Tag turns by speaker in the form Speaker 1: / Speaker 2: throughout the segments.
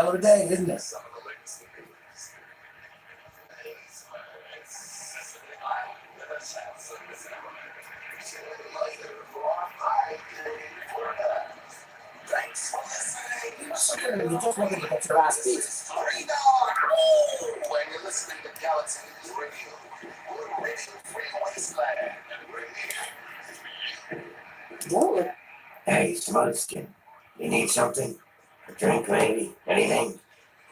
Speaker 1: Hell of a day, isn't it? You just looking to get your ass beat. When you're listening to Galaxy Radio Free Wasteland. What? Hey, Smotherskin, you need something? A drink, maybe? Anything?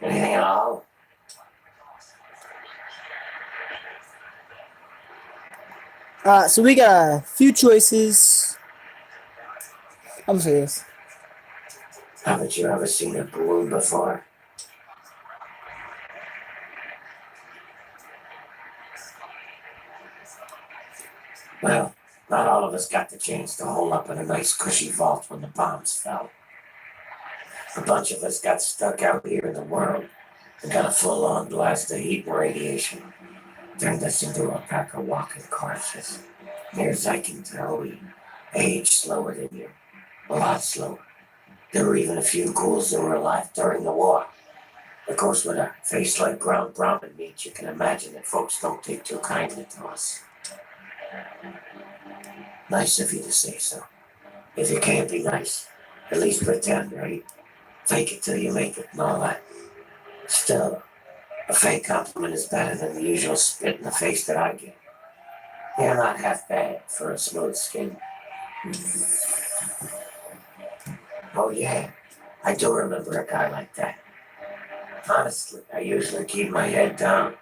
Speaker 1: Anything at all?
Speaker 2: So we got a few choices. I'm gonna say this.
Speaker 1: Haven't you ever seen a balloon before? Well, not all of us got the chance to hole up in a nice cushy vault when the bombs fell. A bunch of us got stuck out here in the world and got a full-on blast of heat and radiation. Turned us into a pack of walking corpses. Near as I can tell, we aged slower than you. A lot slower. There were even a few ghouls that were alive during the war. Of course, with a face like ground brahmin meat, you can imagine that folks don't take too kindly to us. Nice of you to say so. If you can't be nice, at least pretend, right? Fake it till you make it and all that. Still, a fake compliment is better than the usual spit in the face that I get. You're not half bad for a smooth skin. Oh yeah, I do remember a guy like that. Honestly, I usually keep my head down.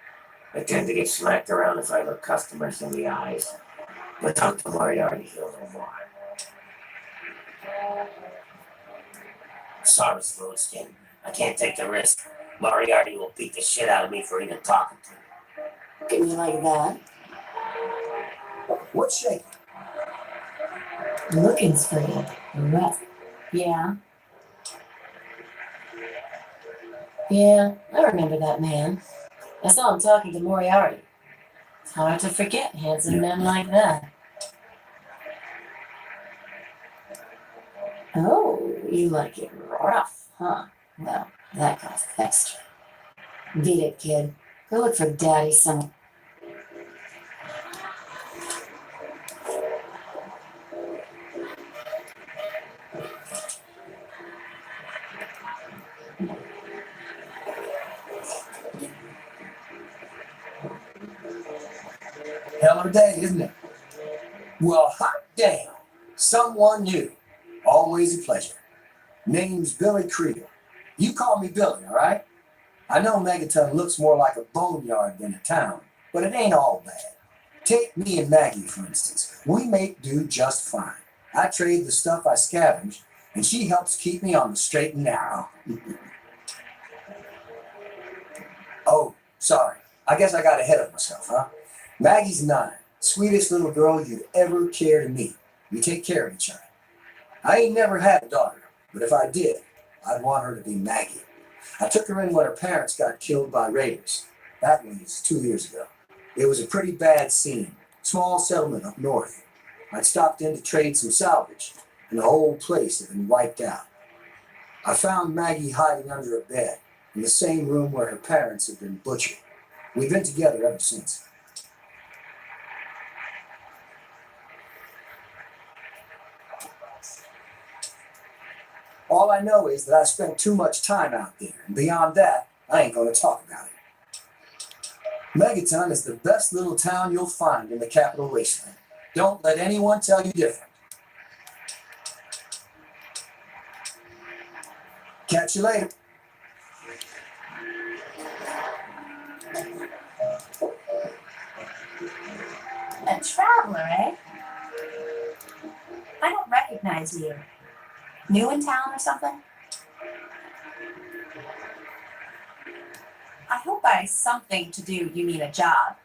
Speaker 1: I tend to get smacked around if I look customers in the eyes. But Dr. Moriarty, he'll know more. Sorry, Smooth Skin. I can't take the risk. Moriarty will beat the shit out of me for even talking to me.
Speaker 3: Give me like that.
Speaker 1: What's shaking?
Speaker 3: Looking's pretty rough. Yeah. Yeah, I remember that man. I saw him talking to Moriarty. It's hard to forget handsome men like that. Oh, you like it rough, huh? Well, that comes extra. Beat it, kid. Go look for Daddy some.
Speaker 1: Hell of a day, isn't it? Well, hot damn. Someone new. Always a pleasure. Name's Billy Creel. You call me Billy, all right? I know Megaton looks more like a boneyard than a town, but it ain't all bad. Take me and Maggie, for instance. We make do just fine. I trade the stuff I scavenge, and she helps keep me on the straight and narrow. Oh, sorry. I guess I got ahead of myself, huh? Maggie's 9. Sweetest little girl you'd ever care to meet. We take care of each other. I ain't never had a daughter, but if I did, I'd want her to be Maggie. I took her in when her parents got killed by raiders. That was 2 years ago. It was a pretty bad scene. Small settlement up north. I'd stopped in to trade some salvage, and the whole place had been wiped out. I found Maggie hiding under a bed in the same room where her parents had been butchered. We've been together ever since. All I know is that I spent too much time out there, and beyond that, I ain't going to talk about it. Megaton is the best little town you'll find in the Capital Wasteland. Don't let anyone tell you different. Catch you later.
Speaker 4: A traveler, eh? I don't recognize you. New in town or something? I hope by something to do you mean a job.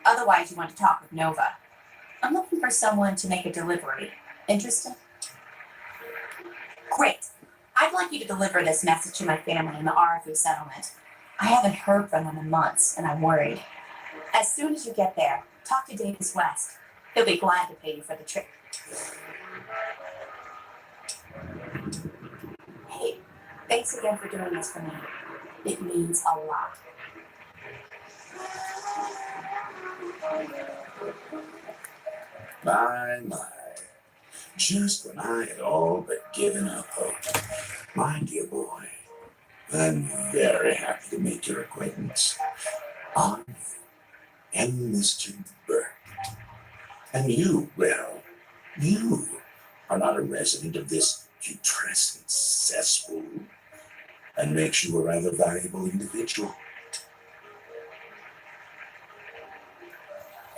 Speaker 4: Otherwise, you want to talk with Nova. I'm looking for someone to make a delivery. Interested? Great. I'd like you to deliver this message to my family in the Arafu settlement. I haven't heard from them in months, and I'm worried. As soon as you get there, talk to Davis West. He'll be glad to pay you for the trip. Hey, thanks again for doing this for me. It means a lot.
Speaker 5: My. Just when I had all but given up hope. My dear boy, I'm very happy to make your acquaintance. I am Mr. Burke. And you, well, you are not a resident of this putrescent cesspool, and makes you a rather valuable individual.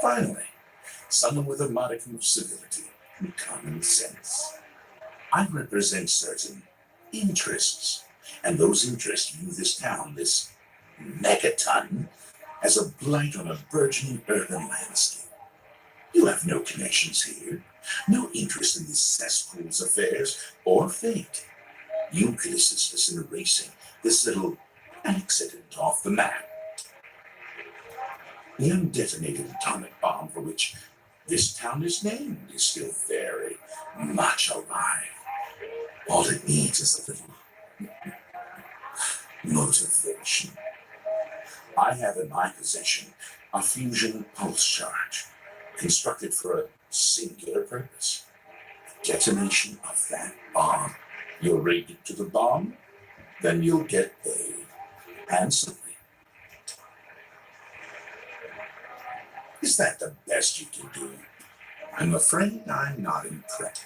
Speaker 5: Finally, someone with a modicum of civility and common sense. I represent certain interests, and those interests view this town, this megaton, as a blight on a burgeoning urban landscape. You have no connections here, no interest in this cesspool's affairs or fate. You could assist us in erasing this little accident off the map. The undetonated atomic bomb for which this town is named is still very much alive. All it needs is a little motivation. I have in my possession a fusion pulse charge constructed for a singular purpose: detonation of that bomb. You'll rate it to the bomb, then you'll get paid handsomely. Is that the best you can do? I'm afraid I'm not impressed.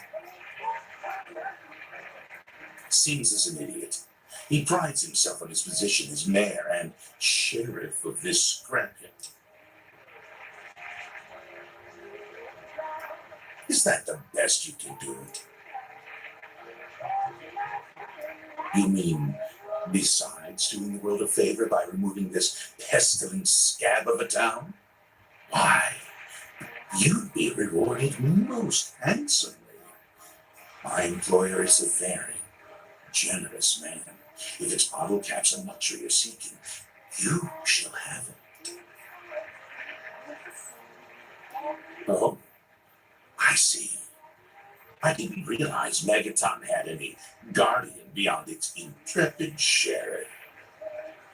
Speaker 5: Seems as an idiot. He prides himself on his position as mayor and sheriff of this scrapyard. Is that the best you can do? You mean, besides doing the world a favor by removing this pestilent scab of a town? Why, you'd be rewarded most handsomely. My employer is a very generous man. If its bottle cap's a luxury you're seeking, you shall have it. Oh, I see. I didn't realize Megaton had any guardian beyond its intrepid sheriff.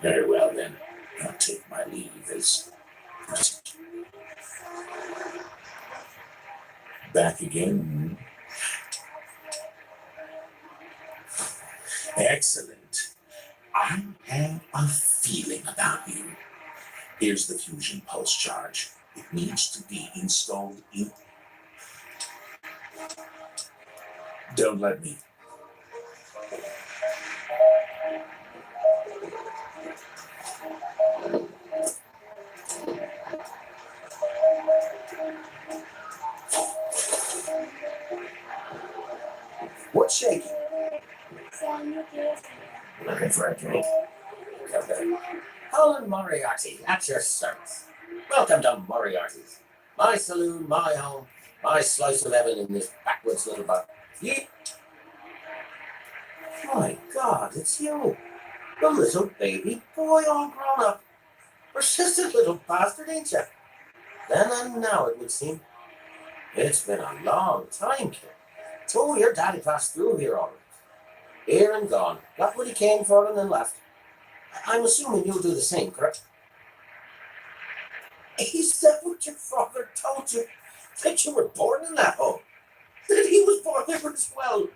Speaker 5: Very well then, I'll take my leave as back again. Excellent. I have a feeling about you. Here's the fusion pulse charge. It needs to be installed in. Don't let me.
Speaker 1: What's shaking?
Speaker 6: Looking for a drink? Colin Moriarty, at your service. Welcome to Moriarty's. My saloon, my home, my slice of heaven in this backwoods little bar. My God, it's you. The little baby boy all grown up. Persistent little bastard, ain't you? Then and now, it would seem. It's been a long time, kid. Oh, your daddy passed through here all right. Here and gone. Got what he came for and then left. I'm assuming you'll do the same, correct? Is that what your father told you? That you were born in that home? That he was born there as well?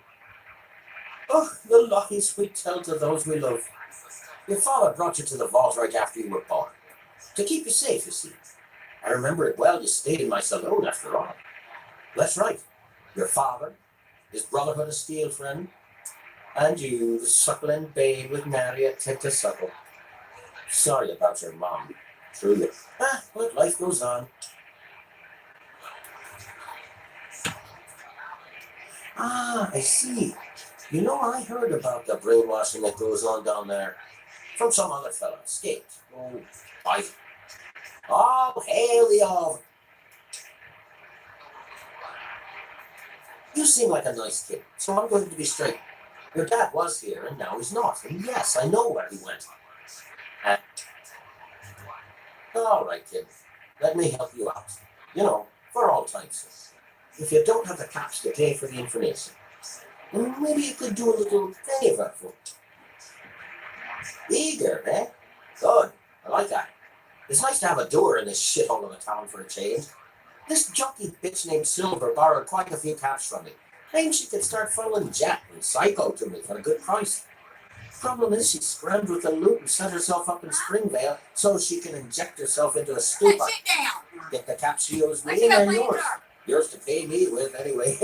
Speaker 6: Oh, the lies we tell to those we love. Your father brought you to the vault right after you were born. To keep you safe, you see. I remember it well, you stayed in my saloon after all. That's right. Your father, his Brotherhood of Steel friend, and you, the suckling babe with nary a tit to suckle. Sorry about your mom, truly. But life goes on. I see. You know, I heard about the brainwashing that goes on down there from some other fella. Escaped. Oh, I. Oh, hail the Alv. You seem like a nice kid, so I'm going to be straight. Your dad was here, and now he's not. And yes, I know where he went. All right, kid. Let me help you out. You know, for all time's sake. If you don't have the cash to pay for the information, then maybe you could do a little favor for me. Eager, eh? Good. I like that. It's nice to have a doer in this shithole of a town for a change. This junkie bitch named Silver borrowed quite a few caps from me. Claimed she could start funneling Jet and Psycho to me for a good price. Problem is, she scrammed with the loot and set herself up in Springvale so she can inject herself into a
Speaker 4: Hey,
Speaker 6: stupa.
Speaker 4: sit down.
Speaker 6: Get the caps she owes
Speaker 4: I
Speaker 6: me
Speaker 4: cannot
Speaker 6: and
Speaker 4: play
Speaker 6: yours.
Speaker 4: guitar.
Speaker 6: Yours to pay me with, anyway.